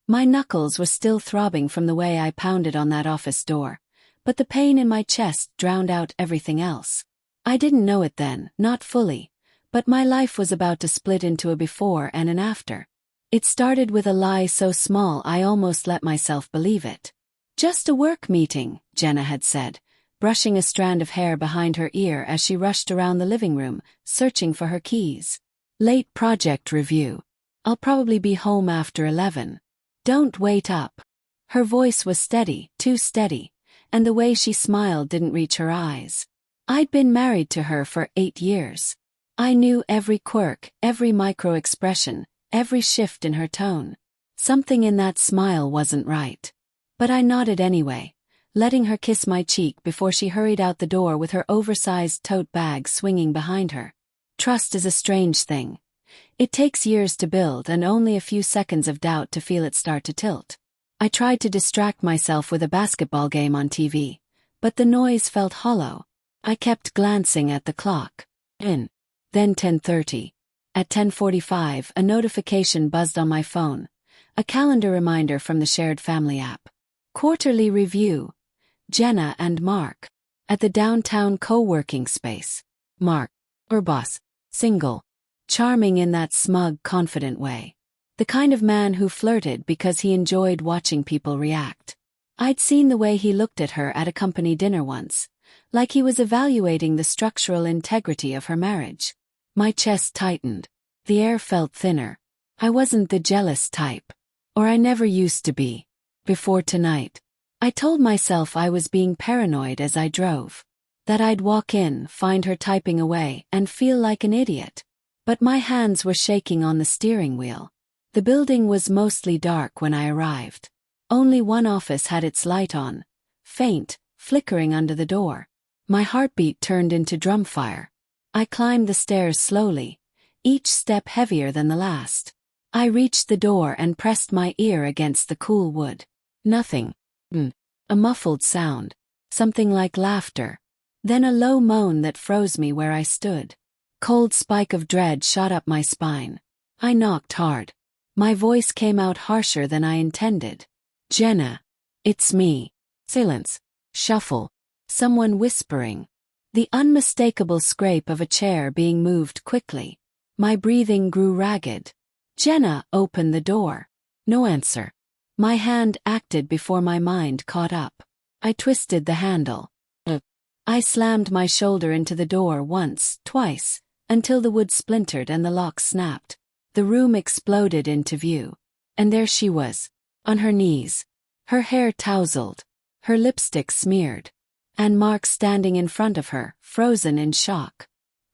My knuckles were still throbbing from the way I pounded on that office door, but the pain in my chest drowned out everything else. I didn't know it then, not fully, but my life was about to split into a before and an after. It started with a lie so small I almost let myself believe it. "Just a work meeting," Jenna had said, brushing a strand of hair behind her ear as she rushed around the living room, searching for her keys. "Late project review. I'll probably be home after 11. Don't wait up." Her voice was steady, too steady, and the way she smiled didn't reach her eyes. I'd been married to her for 8 years. I knew every quirk, every micro-expression, every shift in her tone. Something in that smile wasn't right. But I nodded anyway, letting her kiss my cheek before she hurried out the door with her oversized tote bag swinging behind her. Trust is a strange thing. It takes years to build and only a few seconds of doubt to feel it start to tilt. I tried to distract myself with a basketball game on TV, but the noise felt hollow. I kept glancing at the clock. Then 10:30. At 10:45, a notification buzzed on my phone, a calendar reminder from the shared family app. Quarterly review. Jenna and Mark. At the downtown co-working space. Mark, or boss, single. Charming in that smug, confident way. The kind of man who flirted because he enjoyed watching people react. I'd seen the way he looked at her at a company dinner once, like he was evaluating the structural integrity of her marriage. My chest tightened. The air felt thinner. I wasn't the jealous type. Or I never used to be. Before tonight. I told myself I was being paranoid as I drove. That I'd walk in, find her typing away, and feel like an idiot. But my hands were shaking on the steering wheel. The building was mostly dark when I arrived. Only one office had its light on, faint, flickering under the door. My heartbeat turned into drumfire. I climbed the stairs slowly, each step heavier than the last. I reached the door and pressed my ear against the cool wood. Nothing. A muffled sound. Something like laughter. Then a low moan that froze me where I stood. Cold spike of dread shot up my spine. I knocked hard. My voice came out harsher than I intended. "Jenna. It's me." Silence. Shuffle. Someone whispering. The unmistakable scrape of a chair being moved quickly. My breathing grew ragged. "Jenna, open the door." No answer. My hand acted before my mind caught up. I twisted the handle. I slammed my shoulder into the door once, twice, until the wood splintered and the lock snapped. The room exploded into view. And there she was, on her knees, her hair tousled, her lipstick smeared, and Mark standing in front of her, frozen in shock.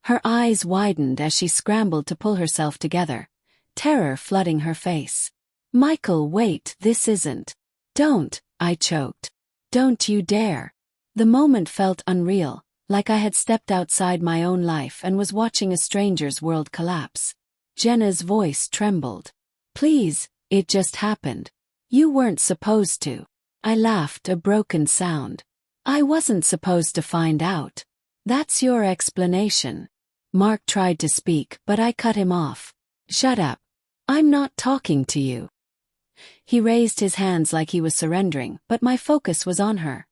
Her eyes widened as she scrambled to pull herself together, terror flooding her face. "Michael, wait, this isn't." "Don't," I choked. "Don't you dare." The moment felt unreal, like I had stepped outside my own life and was watching a stranger's world collapse. Jenna's voice trembled. "Please, it just happened. You weren't supposed to." I laughed, a broken sound. "I wasn't supposed to find out. That's your explanation." Mark tried to speak, but I cut him off. "Shut up. I'm not talking to you." He raised his hands like he was surrendering, but my focus was on her.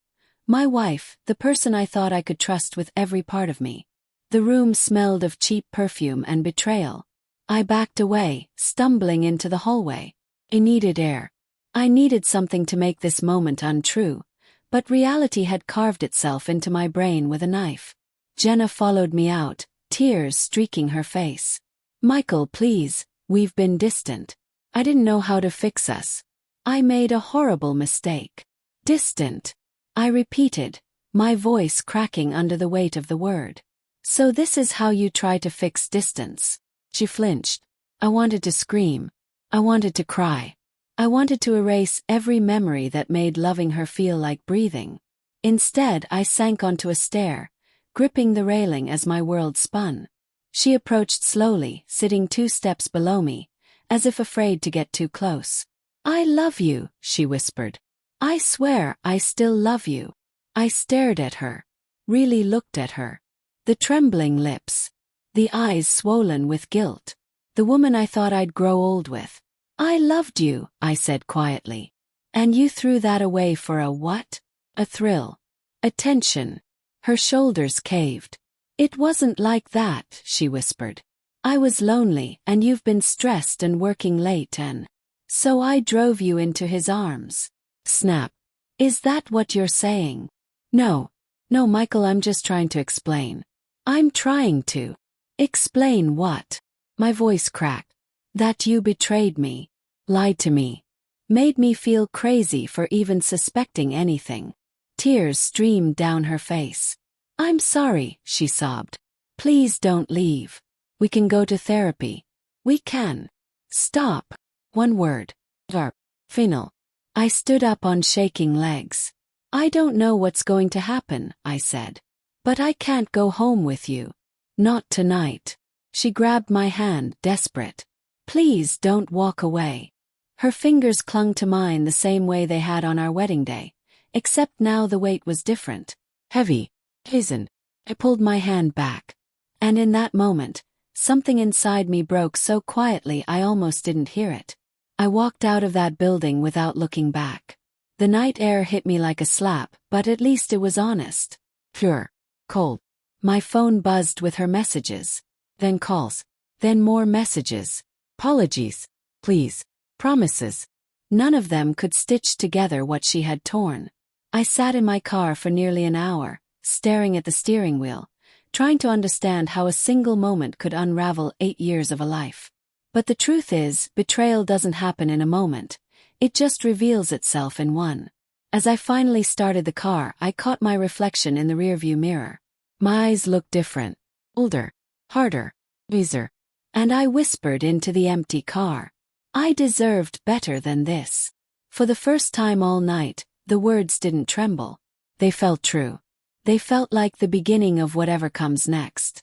My wife, the person I thought I could trust with every part of me. The room smelled of cheap perfume and betrayal. I backed away, stumbling into the hallway. I needed air. I needed something to make this moment untrue, but reality had carved itself into my brain with a knife. Jenna followed me out, tears streaking her face. "Michael, please, we've been distant. I didn't know how to fix us. I made a horrible mistake." "Distant," I repeated, my voice cracking under the weight of the word. "So this is how you try to fix distance?" She flinched. I wanted to scream. I wanted to cry. I wanted to erase every memory that made loving her feel like breathing. Instead, I sank onto a stair, gripping the railing as my world spun. She approached slowly, sitting 2 steps below me, as if afraid to get too close. "I love you," she whispered. "I swear I still love you." I stared at her, really looked at her. The trembling lips, the eyes swollen with guilt. The woman I thought I'd grow old with. I loved you, I said quietly. And you threw that away for a what? A thrill. Attention. Her shoulders caved. It wasn't like that, she whispered. I was lonely and you've been stressed and working late and so I drove you into his arms. Snap. Is that what you're saying? No. No, Michael, I'm just trying to explain. I'm trying to. Explain what? My voice cracked. That you betrayed me. Lied to me. Made me feel crazy for even suspecting anything. Tears streamed down her face. I'm sorry, she sobbed. Please don't leave. We can go to therapy. We can. Stop. One word. Final. I stood up on shaking legs. I don't know what's going to happen, I said. But I can't go home with you. Not tonight. She grabbed my hand, desperate. Please don't walk away. Her fingers clung to mine the same way they had on our wedding day, except now the weight was different. Heavy. Hazen. I pulled my hand back. And in that moment, something inside me broke so quietly I almost didn't hear it. I walked out of that building without looking back. The night air hit me like a slap, but at least it was honest. Pure. Cold. My phone buzzed with her messages. Then calls. Then more messages. Apologies. Please. Promises. None of them could stitch together what she had torn. I sat in my car for nearly an hour, staring at the steering wheel, trying to understand how a single moment could unravel 8 years of a life. But the truth is, betrayal doesn't happen in a moment. It just reveals itself in one. As I finally started the car, I caught my reflection in the rearview mirror. My eyes looked different. Older. Harder. Wiser. And I whispered into the empty car. I deserved better than this. For the first time all night, the words didn't tremble. They felt true. They felt like the beginning of whatever comes next.